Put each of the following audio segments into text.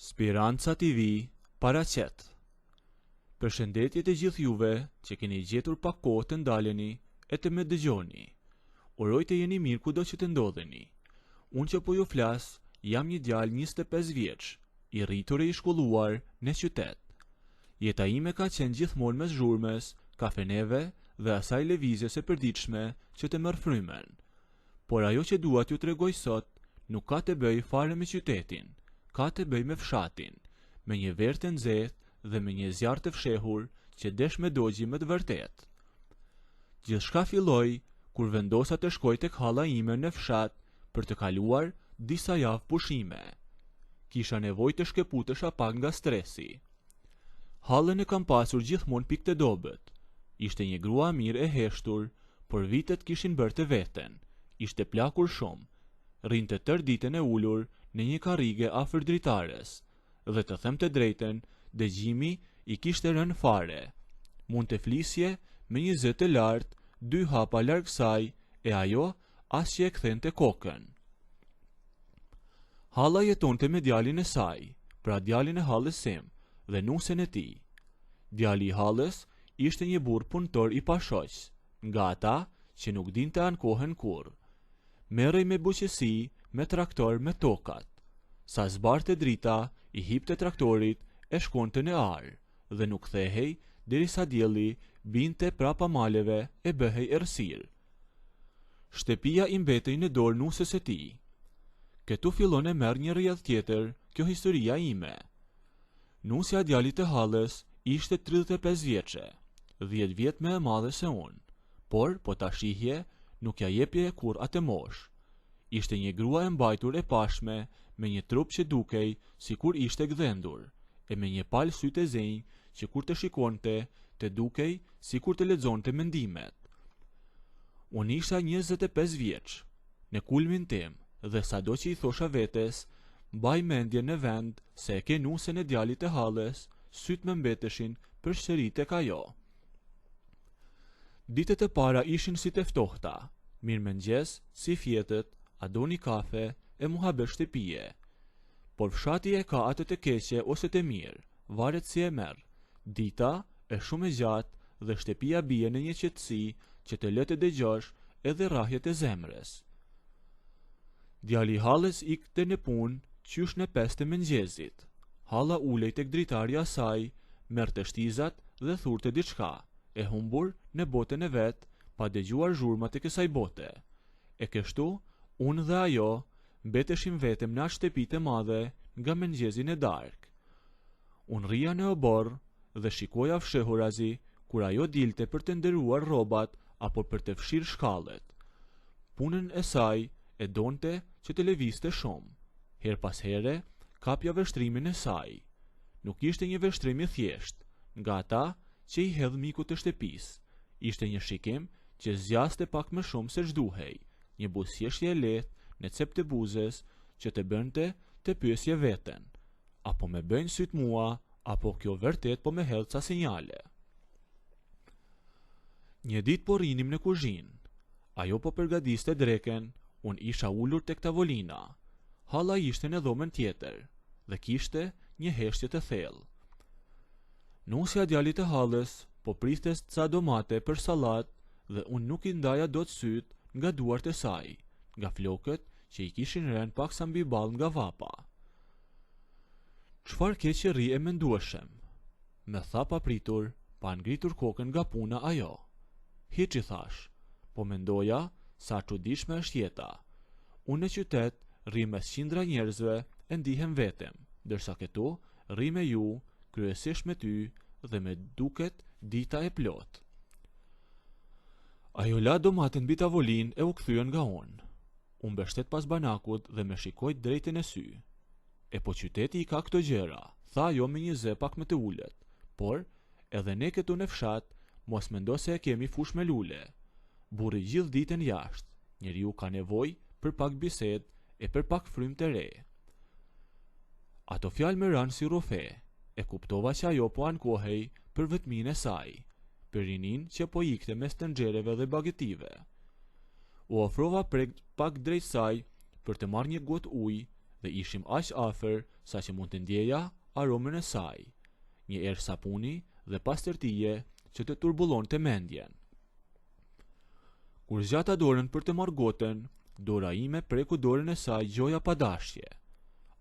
Speranca TV paraqet. Përshëndetje të gjithë juve që keni gjetur pak kohë të ndaleni e të më dëgjoni. Uroj të jeni mirë kudo që të ndodheni. Unë që po ju flas, jam një djalë 25 vjeç, i rritur e i shkolluar në qytet. Jeta ime ka qenë gjithmonë mes zhurmës, kafeneve dhe asaj lëvizjes së përditshme që të merr frymen. Por ajo që dua t'ju tregoj sot nuk ka të bëjë fare me qytetin, ka të bëjë me fshatin, me një verë të nxehtë dhe me një zjarr të fshehur që desh me dogji me të vërtet. Gjithçka filloi kur vendosa të shkoj tek halla ime në fshat për të kaluar disa javë pushime. Kisha nevojë të shkëputesha pak nga stresi. Hallën e kam pasur gjithmonë pikë të dobët. Ishte një grua mirë e heshtur, por vitet kishin bërë të veten. Ishte plakur shumë. Rinte tërë ditën e ulur në një karrige afër dritares, dhe të them të drejtën, dëgjimi i kishte rënë fare. Mund të flisje me një zë të lartë, 2 hapa larg saj, e ajo as që e kthente kokën. Halla jetonte me djalin e saj, pra djalin e hallës sim, dhe nusen e tij. Djali i hallës ishte një burr punëtor i pashoq, nga ata që nuk dinte ankohen kurrë. Merrej me buqësi, me traktor, me tokat. Sa zbarte drita, i hipte traktorit e shkonte në ar, dhe nuk kthehej derisa dielli binte prapa maleve e bëhej errësirë. Shtëpia i mbetej në dorë nusës së tij. Këtu fillon e merr një rrjedh tjetër kjo historia ime. Nusja e djalit të hallës ishte 35 vjeçe, 10 vjet më e madhe se unë, por po ta shihje nuk ja jepje kur atë mosh. Ishte një grua e mbajtur e pashme, me një trup që dukej sikur ishte gdhendur, e me një palë sy të zënj që kur të shikonte, të dukej sikur të lexonte mendimet. Unë isha 25 vjeç, në kulmin tim, dhe sado që i thosha vetes, mbaj mendje në vend se e ke nusën e djalit të hallës, syt më mbeteshin përsëri tek ajo. Ditët e para ishin si të ftohta, mirëmëngjes, si fjetët, a doni kafe e muhabet shtëpie. Por fshati e ka atë të keqe ose të mirë, varet si e merr. Dita është shumë e gjatë dhe shtëpia bie në një qetësi që të lë të dëgjosh edhe rrahjet e zemrës. Djali i hallës ikte në punë qysh në 5 të mëngjesit. Halla ulej tek dritarja saj, merrte shtizat dhe thurte diçka, e humbur në botën e vet, pa dëgjuar zhurmat e kësaj bote. E kështu, unë dhe ajo mbeteshim vetëm në atë shtëpi të madhe nga mëngjesi në darkë. Unë rria në obor dhe shikoja fshehurazi kur ajo dilte për të ndëruar rrobat apo për të fshirë shkallët. Punën e saj e donte që të lëvizte shumë. Her pas here kapja veshtrimin e saj. Nuk ishte një veshtrim i thjeshtë, nga ata që i hedh miku të shtëpisë. Ishte një shikim që zgjaste pak më shumë se ç'duhej, një buzëqeshje e lehtë në cep të buzës që të bënte të pyesje veten, apo me bëjnë syt mua, apo kjo vërtet po me hedh ca sinjale. Një ditë po rinim në kuzhinë. Ajo po përgatiste dreken, unë isha ulur tek tavolina. Halla ishte në dhomën tjetër dhe kishte një heshtje të thellë. Nusja e djalit të hallës po priste ca domate për sallat dhe unë nuk i ndaja dot syt nga duart e saj, nga flokët që i kishin rënë paksa mbi ball nga vapa. Çfarë keqe rri e mendueshem? Me tha papritur, pa ngritur kokën nga puna ajo. Hiç i thash, po mendoja sa çuditshme është jeta. Unë në qytet rri mes qindra njerëzve e ndihem vetem, ndërsa këtu rri me ju, kryesisht me ty dhe me duket dita e plot. Ajo la domaten mbi tavolinë e u kthyen nga unë. Unë mbështet pas banakut dhe me shikoj drejtën e sy. E po qyteti i ka këto gjëra, tha ajo me një zë pak më të ulët, por edhe ne këtu në fshat, mos mendo se e kemi fush me lule. Burri gjithë ditën jashtë, njeriu ka nevojë për pak bisedë e për pak frymë të re. Ato fjalë më ranë si rufe, e kuptova që ajo po ankohej për vetminë e saj, për rinin që po ikte mes tenxhereve dhe bagetive. U ofrova pak drejt saj për të marrë një gotë ujë dhe ishim aq afër sa që mund të ndjeja aromën e saj, një erë sapuni dhe pastërtie që të turbullonte mendjen. Kur zgjata dorën për të marrë goten, dora ime preku dorën e saj gjoja pa dashje.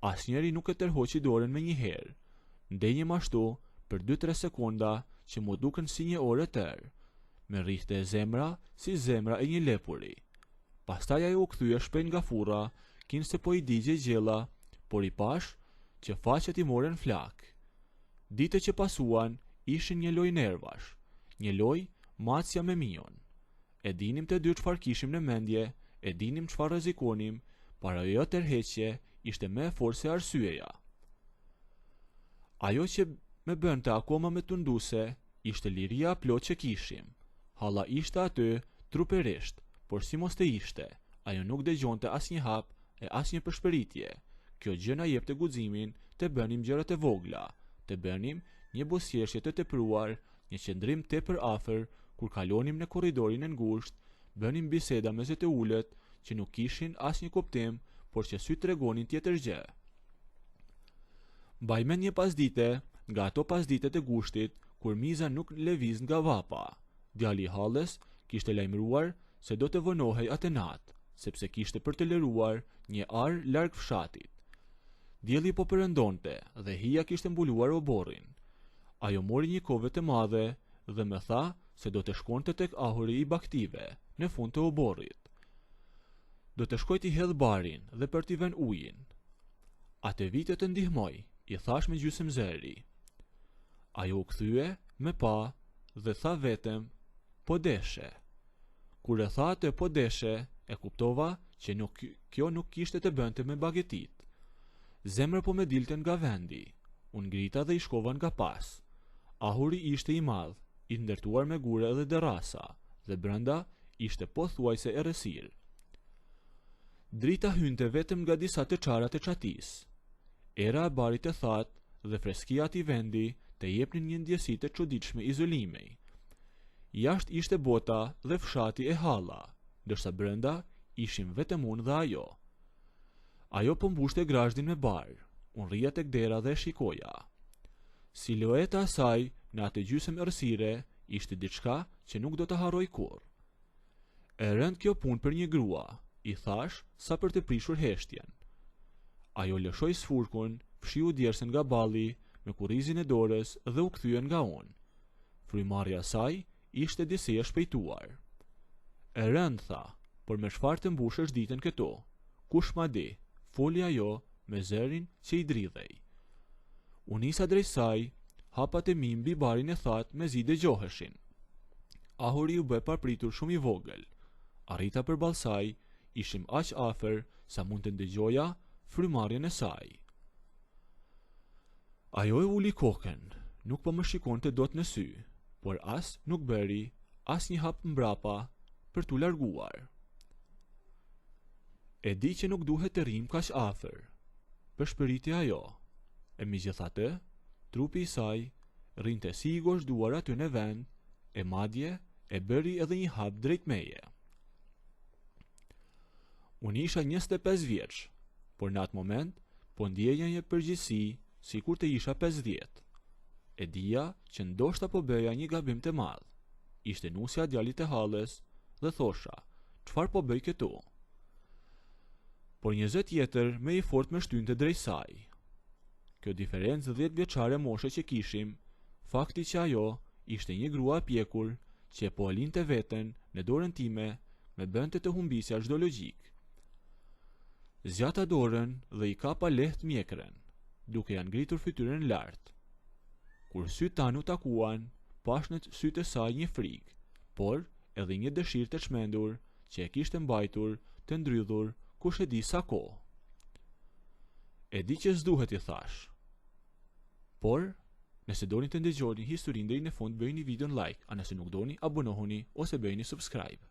Asnjëri nuk e tërhoqi dorën me një herë. Ndenjem ashtu për 2-3 sekonda që mu duken si një orë tërë. Me rrihte e zemra si zemra e një lepuri. Pastaj ajo u kthye shpejt nga furra, kin se po i digje gjella, por i pash që faqet i moren flak. Ditët që pasuan ishin një loj nervash, një loj macja me mion. E dinim të dy çfarë kishim në mendje, e dinim çfarë rrezikonim, para jo tërheqje ishte më e fortë se arsyeja. Ajo që me bënte akoma më tunduese ishte liria plot që kishim. Halla ishte aty truperisht, por si mos të ishte, ajo nuk dëgjonte asnjë hap e asnjë përshpëritje. Kjo gjë na jepte guximin të bënim gjërat e vogla, të bënim një bosjeshje të tepruar, një qëndrim tepër afër kur kalonim në korridorin e ngushtë, bënim biseda me zë të ulët që nuk kishin asnjë kuptim, por që sy tregonin tjetër gjë. Mbaj mend një pasdite nga ato pasditet e gushtit kur miza nuk lëviz nga vapa. Djali i hallës kishte lajmëruar se do të vonohej atë natë, sepse kishte për të lëruar një ar larg fshatit. Dielli po përëndonte dhe hija kishte mbuluar oborrin. Ajo mori një kove të madhe dhe më tha se do të shkonte tek ahuri i baktive në fund të oborrit. Do të shkoj t'i hedh barin dhe për t'i vënë ujin. Atë vite të ndihmoj, i thash me gjysmë zëri. Ajo u kthye me pa dhe tha vetëm, po deshe. Kur e tha atë po deshe, e kuptova që kjo nuk kishte të bënte me bagetit. Zemra po me dilte nga vendi, unë ngrita dhe i shkova nga pas. Ahuri ishte i madh, i ndërtuar me gure dhe derrasa, dhe brenda ishte pothuajse e rësirë. Drita hynte vetëm nga disa të çarat e çatis. Era e barit e thatë dhe freskia ati vendi të jepnin një ndjesi të çuditshme izolimi. Jashtë ishte bota dhe fshati e halla, ndërsa brenda ishim vetëm unë dhe ajo. Ajo po mbushte grazhdin me bar, unë rrija tek dera dhe e shikoja. Silueta e saj në atë gjysmë errësire ishte diçka që nuk do të harroj kurrë. E rënd kjo punë për një grua, i thash sa për të prishur heshtjen. Ajo lëshoi sfurkun, fshiu djersën nga balli me kurrizin e dorës dhe u kthye nga unë. Frymarrja e saj ishte disi e shpejtuar. E rënd tha, por me çfarë të mbushësh ditën këtu? Kush ma di? Foli ajo me zërin që i dridhej. U nisa drejt saj, hapat e mi mbi barin e thatë me zi dëgjoheshin. Ahuri u bë papritur shumë i vogël. Arrita përballë saj, ishim aq afër sa mund të ndëgjoja frymarrjen e saj. Ajo e uli kokën, nuk po më shikonte dot në sy, por as nuk bëri as një hap mbrapa për t'u larguar. E di që nuk duhet të rrim kaq afër, përshpëriti ajo, e megjithatë, trupi i saj rrinte si i gozhduar aty në vend, e madje e bëri edhe një hap drejt meje. Unë isha 25 vjeç, por në atë moment po ndjeja një përgjegjësi sikur të isha 50. E dija që ndoshta po bëja një gabim të madh. Ishte nusja djalit të hallës dhe thosha, çfarë po bëj këtu? Por një zë tjetër me i fort më shtynte drejt saj. Kjo diferencë 10 vjeçare moshe që kishim, fakti që ajo ishte një grua e pjekur që po alinte veten në dorën time me bënte të humbisja çdo logjik. Zgjata dorën dhe i kapa lehtë mjekrën, duke ja ngritur fytyrën lart. Kur sytë tanë u takuan, pash në sytë e saj një frikë, por edhe një dëshirë të çmendur që e kishte mbajtur të ndrydhur kush e di sa kohë. E di që s'duhet, i thash. Por, nëse doni të ndëgjoni historinë deri në fund, bëjini videon like, a nëse nuk doni, abonohuni ose bëjini subscribe.